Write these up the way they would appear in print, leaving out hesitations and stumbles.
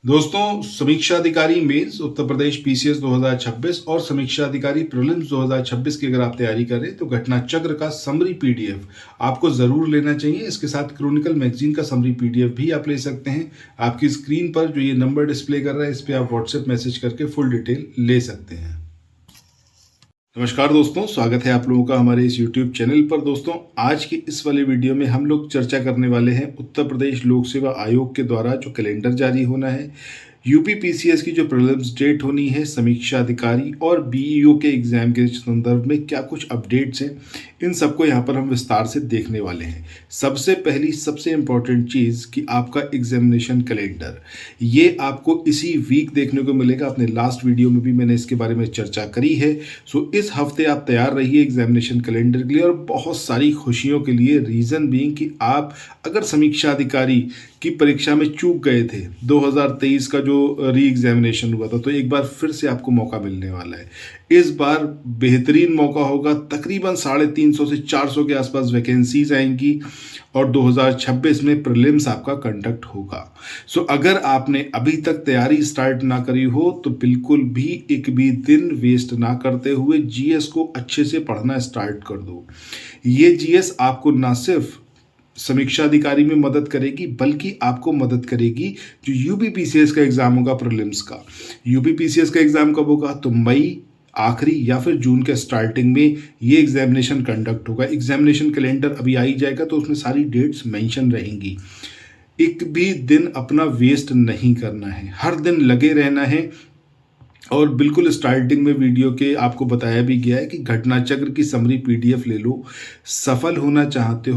दोस्तों, समीक्षा अधिकारी मेंस उत्तर प्रदेश पीसीएस 2026 और समीक्षा अधिकारी प्रीलिम्स 2026 की अगर आप तैयारी करें तो घटना चक्र का समरी पीडीएफ आपको जरूर लेना चाहिए। इसके साथ क्रॉनिकल मैगजीन का समरी पीडीएफ भी आप ले सकते हैं। आपकी स्क्रीन पर जो ये नंबर डिस्प्ले कर रहा है, इस पर आप व्हाट्सएप मैसेज करके फुल डिटेल ले सकते हैं। नमस्कार दोस्तों, स्वागत है आप लोगों का हमारे इस YouTube चैनल पर। दोस्तों, आज की इस वाले वीडियो में हम लोग चर्चा करने वाले हैं उत्तर प्रदेश लोक सेवा आयोग के द्वारा जो कैलेंडर जारी होना है, यूपी पीसीएस की जो प्रीलिम्स डेट होनी है, समीक्षा अधिकारी और बीईओ के एग्जाम के संदर्भ में क्या कुछ अपडेट्स हैं, इन सबको यहाँ पर हम विस्तार से देखने वाले हैं। सबसे पहली सबसे इम्पॉर्टेंट चीज़ कि आपका एग्जामिनेशन कैलेंडर, ये आपको इसी वीक देखने को मिलेगा। अपने लास्ट वीडियो में भी मैंने इसके बारे में चर्चा करी है। सो इस हफ्ते आप तैयार रहिए एग्जामिनेशन कैलेंडर के लिए, और बहुत सारी खुशियों के लिए। रीज़न बीइंग कि आप अगर समीक्षा अधिकारी की परीक्षा में चूक गए थे, 2023 का जो री एग्जामिनेशन हुआ था, तो एक बार फिर से आपको मौका मिलने वाला है। इस बार बेहतरीन मौका होगा। तकरीबन 350 से 400 के आसपास वैकेंसीज आएंगी और 2026 में प्रीलिम्स आपका कंडक्ट होगा। सो अगर आपने अभी तक तैयारी स्टार्ट ना करी हो तो बिल्कुल भी एक भी दिन वेस्ट ना करते हुए जीएस को अच्छे से पढ़ना स्टार्ट कर दो। ये जीएस आपको ना सिर्फ समीक्षा अधिकारी में मदद करेगी, बल्कि आपको मदद करेगी जो यूपी पीसीएस का एग्जाम होगा प्रीलिम्स का। यूपी पीसीएस का एग्जाम कब होगा? तो मई आखिरी या फिर जून के स्टार्टिंग में ये एग्जामिनेशन कंडक्ट होगा। एग्जामिनेशन कैलेंडर अभी आ ही जाएगा तो उसमें सारी डेट्स मेंशन रहेंगी। एक भी दिन अपना वेस्ट नहीं करना है, हर दिन लगे रहना है। और बिल्कुल स्टार्टिंग में वीडियो के आपको बताया भी गया है कि घटना चक्र की समरी पीडीएफ ले लो। सफल होना चाहते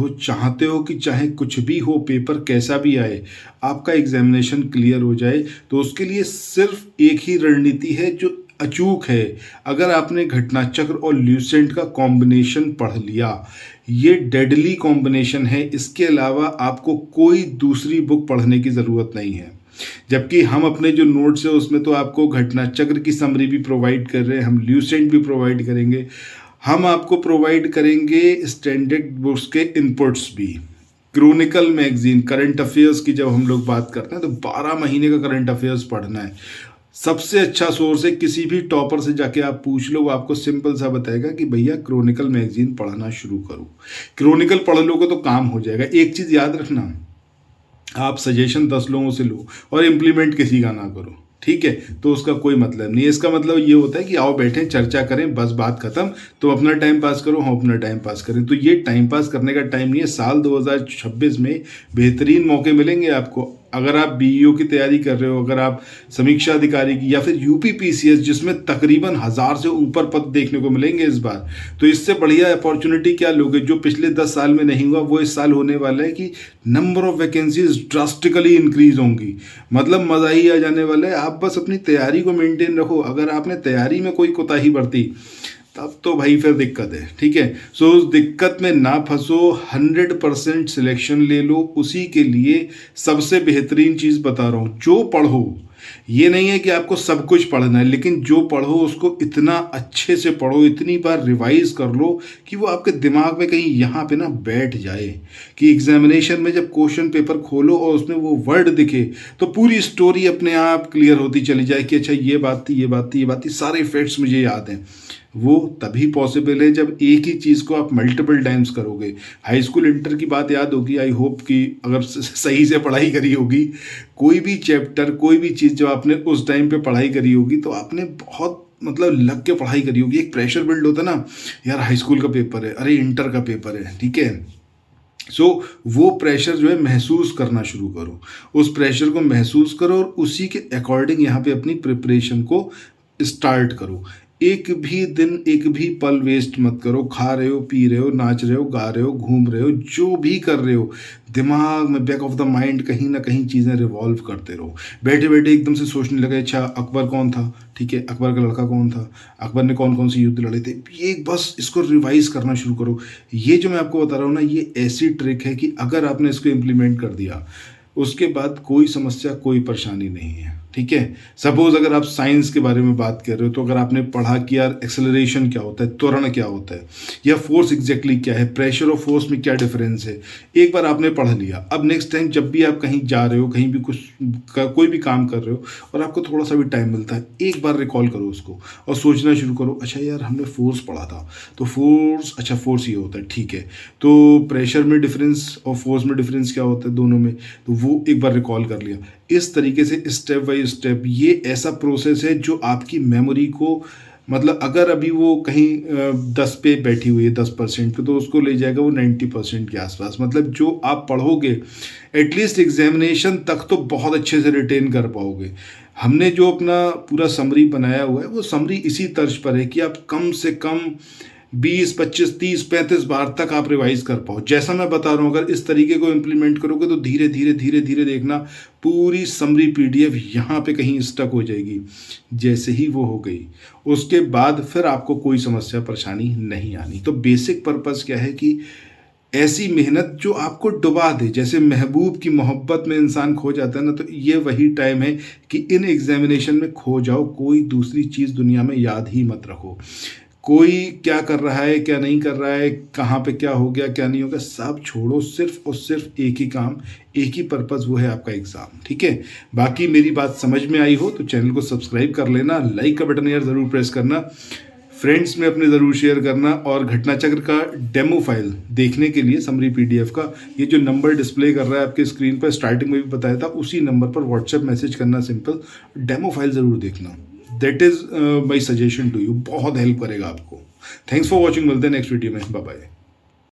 हो कि चाहे कुछ भी हो, पेपर कैसा भी आए, आपका एग्जामिनेशन क्लियर हो जाए, तो उसके लिए सिर्फ एक ही रणनीति है जो अचूक है। अगर आपने घटना चक्र और ल्यूसेंट का कॉम्बिनेशन पढ़ लिया, ये डेडली कॉम्बिनेशन है। इसके अलावा आपको कोई दूसरी बुक पढ़ने की ज़रूरत नहीं है। जबकि हम अपने जो नोट्स है उसमें तो आपको घटना चक्र की समरी भी प्रोवाइड कर रहे हैं, हम ल्यूसेंट भी प्रोवाइड करेंगे, हम आपको प्रोवाइड करेंगे स्टैंडर्ड बुक्स के इनपुट्स भी। क्रॉनिकल मैगजीन, करंट अफेयर्स की जब हम लोग बात करते हैं तो 12 महीने का करंट अफेयर्स पढ़ना है। सबसे अच्छा सोर्स है, किसी भी टॉपर से जाके आप पूछ लो, वो आपको सिंपल सा बताएगा कि भैया क्रॉनिकल मैगजीन पढ़ना शुरू करो। क्रॉनिकल पढ़ लोगे तो काम हो जाएगा। एक चीज़ याद रखना, आप सजेशन 10 लोगों से लो और इम्प्लीमेंट किसी का ना करो, ठीक है? तो उसका कोई मतलब नहीं है। इसका मतलब ये होता है कि आओ बैठें, चर्चा करें, बस बात खत्म। तो अपना टाइम पास करो, हम अपना टाइम पास करें। तो ये टाइम पास करने का टाइम नहीं है। साल 2026 में बेहतरीन मौके मिलेंगे आपको। अगर आप बीईओ की तैयारी कर रहे हो, अगर आप समीक्षा अधिकारी की, या फिर यूपी पीसीएस जिसमें तकरीबन 1000 से ऊपर पद देखने को मिलेंगे इस बार, तो इससे बढ़िया अपॉर्चुनिटी क्या लोगे? जो पिछले 10 साल में नहीं हुआ वो इस साल होने वाला है कि number of vacancies drastically increase होंगी। मतलब मज़ा ही आ जाने वाला है। आप बस अपनी तैयारी को मेंटेन रखो। अगर आपने तैयारी में कोई कोताही बरती तब तो भाई फिर दिक्कत है, ठीक है? सो उस दिक्कत में ना फंसो, 100% सिलेक्शन ले लो। उसी के लिए सबसे बेहतरीन चीज़ बता रहा हूँ, जो पढ़ो, ये नहीं है कि आपको सब कुछ पढ़ना है, लेकिन जो पढ़ो उसको इतना अच्छे से पढ़ो, इतनी बार रिवाइज कर लो कि वो आपके दिमाग में कहीं यहाँ पे ना बैठ जाए कि एग्जामिनेशन में जब क्वेश्चन पेपर खोलो और उसमें वो वर्ड दिखे तो पूरी स्टोरी अपने आप क्लियर होती चली जाए कि अच्छा ये बात थी, ये बात थी, ये बात थी, सारे फैक्ट्स मुझे याद हैं। वो तभी पॉसिबल है जब एक ही चीज़ को आप मल्टीपल टाइम्स करोगे। हाई स्कूल इंटर की बात याद होगी, आई होप कि अगर सही से पढ़ाई करी होगी, कोई भी चैप्टर, कोई भी चीज़ जब आपने उस टाइम पे पढ़ाई करी होगी तो आपने बहुत मतलब लग के पढ़ाई करी होगी। एक प्रेशर बिल्ड होता ना, यार हाई स्कूल का पेपर है, अरे इंटर का पेपर है, ठीक है? सो वो प्रेशर जो है महसूस करना शुरू करो, उस प्रेशर को महसूस करो और उसी के अकॉर्डिंग यहाँ पे अपनी प्रिपरेशन को स्टार्ट करो। एक भी दिन, एक भी पल वेस्ट मत करो। खा रहे हो, पी रहे हो, नाच रहे हो, गा रहे हो, घूम रहे हो, जो भी कर रहे हो, दिमाग में बैक ऑफ द माइंड कहीं ना कहीं चीज़ें रिवॉल्व करते रहो। बैठे बैठे एकदम से सोचने लगे, अच्छा अकबर कौन था, ठीक है, अकबर का लड़का कौन था, अकबर ने कौन कौन से युद्ध लड़े थे, ये बस इसको रिवाइज करना शुरू करो। ये जो मैं आपको बता रहा हूँ ना, ये ऐसी ट्रिक है कि अगर आपने इसको इम्प्लीमेंट कर दिया, उसके बाद कोई समस्या, कोई परेशानी नहीं है, ठीक है। सपोज अगर आप साइंस के बारे में बात कर रहे हो तो अगर आपने पढ़ा कि यार एक्सेलरेशन क्या होता है, त्वरण क्या होता है, या फोर्स एग्जैक्टली क्या है, प्रेशर और फोर्स में क्या डिफरेंस है, एक बार आपने पढ़ लिया। अब नेक्स्ट टाइम जब भी आप कहीं जा रहे हो, कहीं भी कोई भी काम कर रहे हो और आपको थोड़ा सा भी टाइम मिलता है, एक बार रिकॉल करो उसको और सोचना शुरू करो, अच्छा यार हमने फोर्स पढ़ा था, तो फोर्स, अच्छा फोर्स ये होता है, ठीक है, तो प्रेशर में डिफरेंस और फोर्स में डिफरेंस क्या होता है दोनों में, तो वो एक बार रिकॉल कर लिया। इस तरीके से स्टेप बाय स्टेप ये ऐसा प्रोसेस है जो आपकी मेमोरी को, मतलब अगर अभी वो कहीं 10 पे बैठी हुई है, 10% पे, तो उसको ले जाएगा वो 90% के आसपास। मतलब जो आप पढ़ोगे एटलीस्ट एग्जामिनेशन तक तो बहुत अच्छे से रिटेन कर पाओगे। हमने जो अपना पूरा समरी बनाया हुआ है वो समरी इसी तर्ज पर है कि आप कम से कम 20, 25, 30, 35 बार तक आप रिवाइज कर पाओ। जैसा मैं बता रहा हूँ अगर इस तरीके को इम्प्लीमेंट करोगे तो धीरे धीरे धीरे धीरे देखना पूरी समरी पीडीएफ यहाँ पे कहीं स्टक हो जाएगी। जैसे ही वो हो गई उसके बाद फिर आपको कोई समस्या परेशानी नहीं आनी। तो बेसिक पर्पस क्या है कि ऐसी मेहनत जो आपको डुबा दे, जैसे महबूब की मोहब्बत में इंसान खो जाता है ना, तो ये वही टाइम है कि इन एग्जामिनेशन में खो जाओ। कोई दूसरी चीज़ दुनिया में याद ही मत रखो। कोई क्या कर रहा है, क्या नहीं कर रहा है, कहाँ पे क्या हो गया, क्या नहीं हो गया, सब छोड़ो। सिर्फ और सिर्फ एक ही काम, एक ही पर्पज़, वो है आपका एग्ज़ाम। ठीक है। बाकी मेरी बात समझ में आई हो तो चैनल को सब्सक्राइब कर लेना, लाइक का बटन यार ज़रूर प्रेस करना, फ्रेंड्स में अपने ज़रूर शेयर करना। और घटना चक्र का डेमो फाइल देखने के लिए समरी पीडीएफ का ये जो नंबर डिस्प्ले कर रहा है आपके स्क्रीन पर, स्टार्टिंग में भी बताया था, उसी नंबर पर व्हाट्सएप मैसेज करना, सिंपल। डेमो फाइल ज़रूर देखना। That is my suggestion to you, बहुत हेल्प करेगा आपको। थैंक्स फॉर वॉचिंग, मिलते हैं नेक्स्ट वीडियो में, बाय बाय।